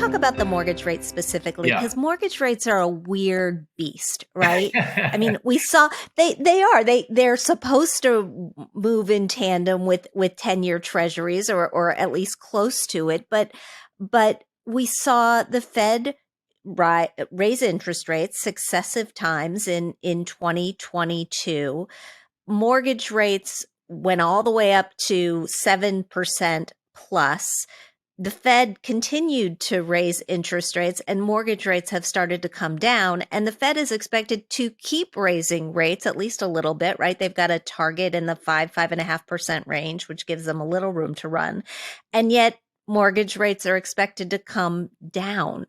talk about the mortgage rate specifically, Yeah. because mortgage rates are a weird beast, right? I mean, we saw they're supposed to move in tandem with 10-year treasuries or at least close to it, but we saw the Fed raise interest rates successive times in 2022. Mortgage rates went all the way up to 7% plus. The Fed continued to raise interest rates and mortgage rates have started to come down. And the Fed is expected to keep raising rates at least a little bit, right? They've got a target in the 5.5% range, which gives them a little room to run. And yet mortgage rates are expected to come down.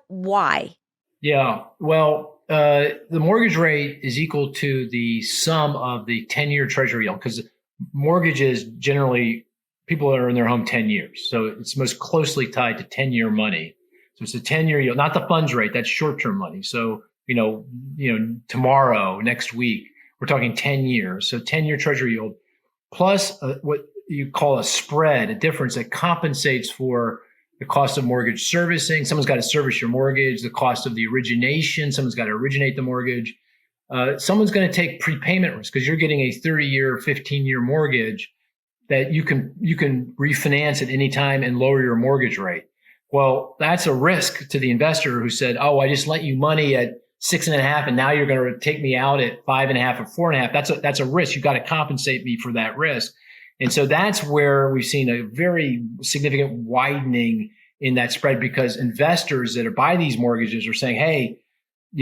Why? Yeah. Well, the mortgage rate is equal to the sum of the 10-year treasury yield because mortgages generally people are in their home 10 years. So it's most closely tied to 10-year money. So it's a 10-year yield, not the funds rate. That's short-term money. So, tomorrow, next week, we're talking 10 years. So 10-year treasury yield plus what you call a spread, a difference that compensates for the cost of mortgage servicing. Someone's got to service your mortgage, the cost of the origination. Someone's got to originate the mortgage. Someone's going to take prepayment risk because you're getting a 30-year, 15-year mortgage that you can refinance at any time and lower your mortgage rate. Well, that's a risk to the investor who said, "Oh, I just lent you money at 6.5, and now you're going to take me out at 5.5 or 4.5." That's a risk. You got to compensate me for that risk. And so that's where we've seen a very significant widening in that spread because investors that are buying these mortgages are saying, "Hey,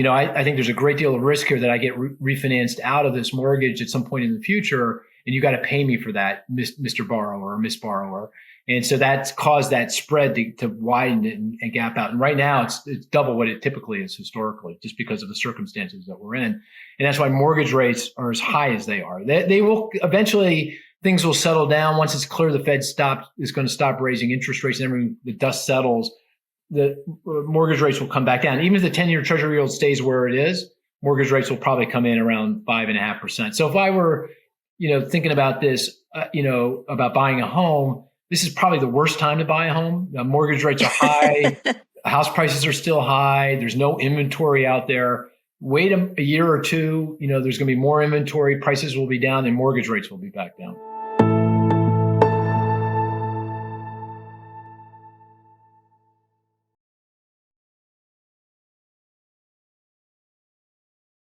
I think there's a great deal of risk here that I get refinanced out of this mortgage at some point in the future, and you got to pay me for that, Mr. Borrower or Miss Borrower." And so that's caused that spread to widen and gap out. And right now, it's double what it typically is historically, just because of the circumstances that we're in. And that's why mortgage rates are as high as they are. They will eventually. Things will settle down once it's clear the Fed is going to stop raising interest rates and the dust settles. The mortgage rates will come back down. Even if the 10-year treasury yield stays where it is, mortgage rates will probably come in around 5.5%. So if I were, thinking about this, about buying a home, this is probably the worst time to buy a home. Mortgage rates are high. House prices are still high. There's no inventory out there. Wait a year or two, there's going to be more inventory. Prices will be down and mortgage rates will be back down.